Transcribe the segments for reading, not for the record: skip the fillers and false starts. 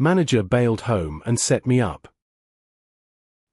Manager bailed home and set me up.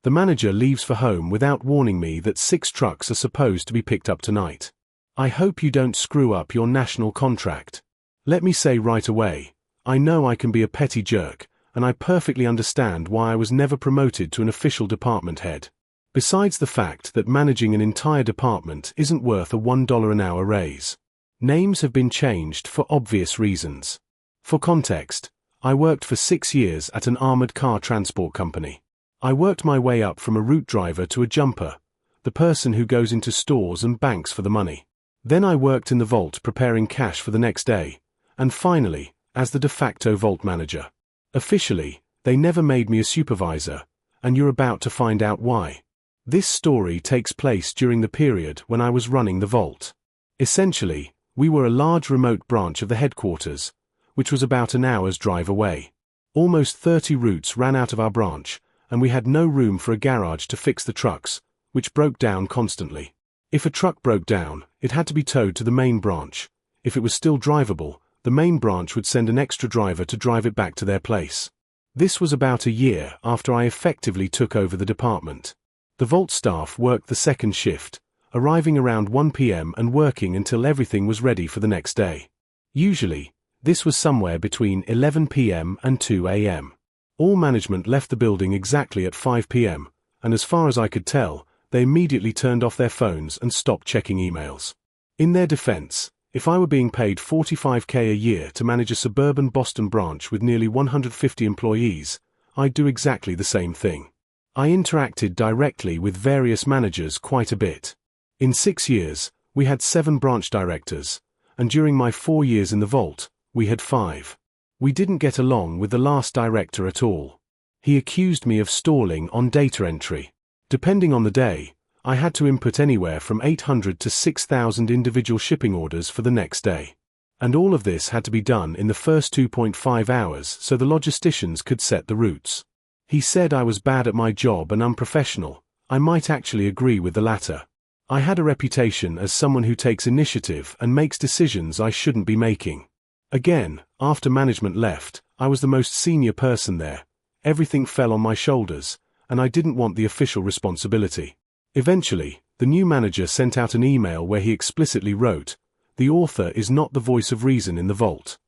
The manager leaves for home without warning me that 6 trucks are supposed to be picked up tonight. I hope you don't screw up your national contract. Let me say right away, I know I can be a petty jerk, and I perfectly understand why I was never promoted to an official department head. Besides the fact that managing an entire department isn't worth a $1 an hour raise. Names have been changed for obvious reasons. For context, I worked for 6 years at an armored car transport company. I worked my way up from a route driver to a jumper, the person who goes into stores and banks for the money. Then I worked in the vault preparing cash for the next day, and finally, as the de facto vault manager. Officially, they never made me a supervisor, and you're about to find out why. This story takes place during the period when I was running the vault. Essentially, we were a large remote branch of the headquarters, which was about an hour's drive away. Almost 30 routes ran out of our branch, and we had no room for a garage to fix the trucks, which broke down constantly. If a truck broke down, it had to be towed to the main branch. If it was still drivable, the main branch would send an extra driver to drive it back to their place. This was about a year after I effectively took over the department. The vault staff worked the second shift, arriving around 1 p.m. and working until everything was ready for the next day. Usually, this was somewhere between 11 p.m. and 2 a.m. All management left the building exactly at 5 p.m., and as far as I could tell, they immediately turned off their phones and stopped checking emails. In their defense, if I were being paid $45K a year to manage a suburban Boston branch with nearly 150 employees, I'd do exactly the same thing. I interacted directly with various managers quite a bit. In 6 years, we had 7 branch directors, and during my 4 years in the vault, we had 5. We didn't get along with the last director at all. He accused me of stalling on data entry. Depending on the day, I had to input anywhere from 800 to 6,000 individual shipping orders for the next day. And all of this had to be done in the first 2.5 hours so the logisticians could set the routes. He said I was bad at my job and unprofessional. I might actually agree with the latter. I had a reputation as someone who takes initiative and makes decisions I shouldn't be making. Again, after management left, I was the most senior person there. Everything fell on my shoulders, and I didn't want the official responsibility. Eventually, the new manager sent out an email where he explicitly wrote, "The author is not the voice of reason in the vault."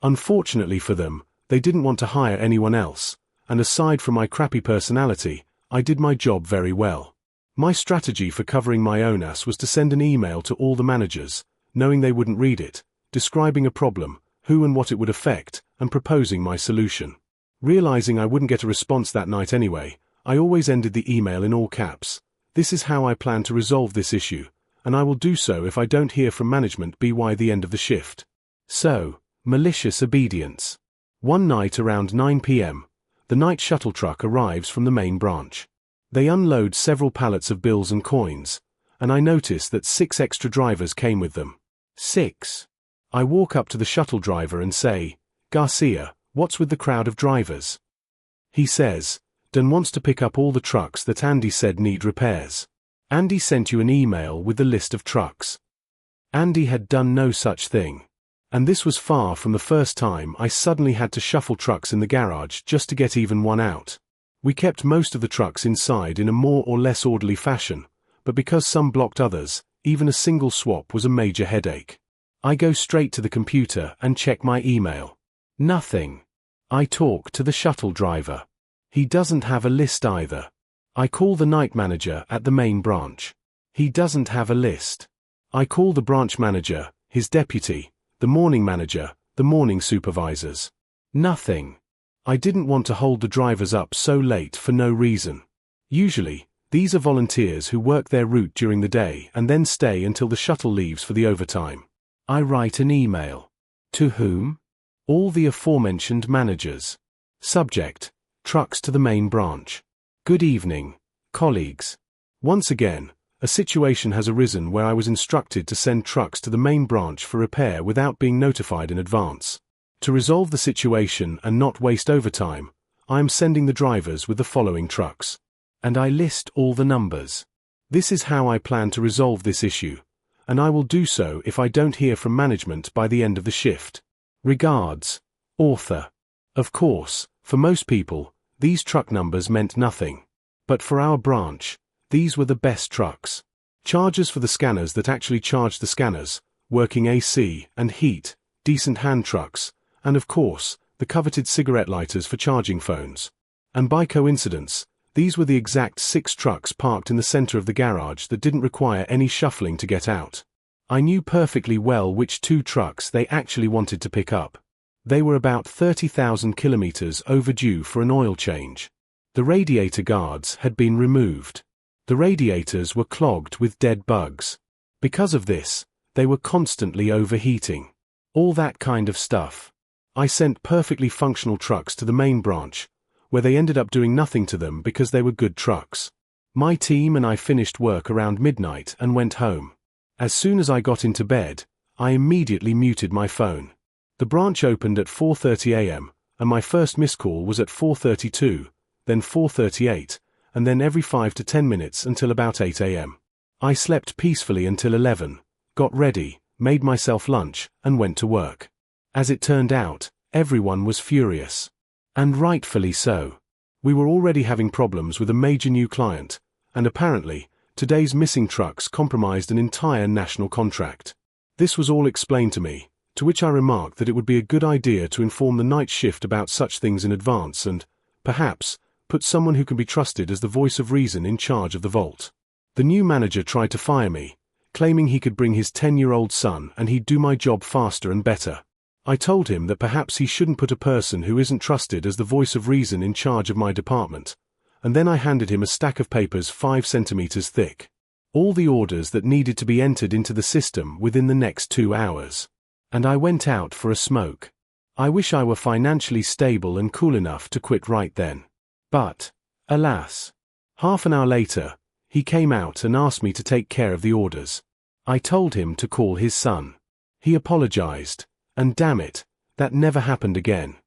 Unfortunately for them, they didn't want to hire anyone else, and aside from my crappy personality, I did my job very well. My strategy for covering my own ass was to send an email to all the managers, knowing they wouldn't read it, describing a problem, who and what it would affect, and proposing my solution. Realizing I wouldn't get a response that night anyway, I always ended the email in all caps. "This is how I plan to resolve this issue, and I will do so if I don't hear from management by the end of the shift." So, malicious obedience. One night around 9 p.m., the night shuttle truck arrives from the main branch. They unload several pallets of bills and coins, and I notice that 6 extra drivers came with them. 6. I walk up to the shuttle driver and say, "Garcia, what's with the crowd of drivers?" He says, "Dan wants to pick up all the trucks that Andy said need repairs. Andy sent you an email with the list of trucks." Andy had done no such thing. And this was far from the first time I suddenly had to shuffle trucks in the garage just to get even one out. We kept most of the trucks inside in a more or less orderly fashion, but because some blocked others, even a single swap was a major headache. I go straight to the computer and check my email. Nothing. I talk to the shuttle driver. He doesn't have a list either. I call the night manager at the main branch. He doesn't have a list. I call the branch manager, his deputy, the morning manager, the morning supervisors. Nothing. I didn't want to hold the drivers up so late for no reason. Usually, these are volunteers who work their route during the day and then stay until the shuttle leaves for the overtime. I write an email. To whom? All the aforementioned managers. Subject: Trucks to the main branch. Good evening, colleagues. Once again, a situation has arisen where I was instructed to send trucks to the main branch for repair without being notified in advance. To resolve the situation and not waste overtime, I am sending the drivers with the following trucks. And I list all the numbers. This is how I plan to resolve this issue, and I will do so if I don't hear from management by the end of the shift. Regards, author. Of course, for most people, these truck numbers meant nothing. But for our branch, these were the best trucks. Chargers for the scanners that actually charged the scanners, working AC and heat, decent hand trucks, and of course, the coveted cigarette lighters for charging phones. And by coincidence, these were the exact 6 trucks parked in the center of the garage that didn't require any shuffling to get out. I knew perfectly well which 2 trucks they actually wanted to pick up. They were about 30,000 kilometers overdue for an oil change. The radiator guards had been removed. The radiators were clogged with dead bugs. Because of this, they were constantly overheating. All that kind of stuff. I sent perfectly functional trucks to the main branch, where they ended up doing nothing to them because they were good trucks. My team and I finished work around midnight and went home. As soon as I got into bed, I immediately muted my phone. The branch opened at 4:30 a.m., and my first missed call was at 4:32, then 4:38, and then every 5 to 10 minutes until about 8 a.m. I slept peacefully until 11, got ready, made myself lunch, and went to work. As it turned out, everyone was furious. And rightfully so. We were already having problems with a major new client, and apparently, today's missing trucks compromised an entire national contract. This was all explained to me, to which I remarked that it would be a good idea to inform the night shift about such things in advance and, perhaps, put someone who can be trusted as the voice of reason in charge of the vault. The new manager tried to fire me, claiming he could bring his 10-year-old son and he'd do my job faster and better. I told him that perhaps he shouldn't put a person who isn't trusted as the voice of reason in charge of my department, and then I handed him a stack of papers 5 centimeters thick. All the orders that needed to be entered into the system within the next 2 hours. And I went out for a smoke. I wish I were financially stable and cool enough to quit right then. But, alas. Half an hour later, he came out and asked me to take care of the orders. I told him to call his son. He apologized, and damn it, that never happened again.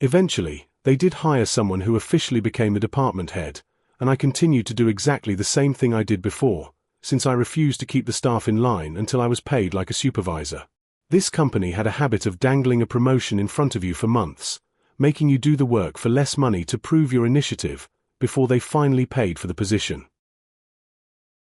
Eventually, they did hire someone who officially became the department head, and I continued to do exactly the same thing I did before, since I refused to keep the staff in line until I was paid like a supervisor. This company had a habit of dangling a promotion in front of you for months, making you do the work for less money to prove your initiative, before they finally paid for the position.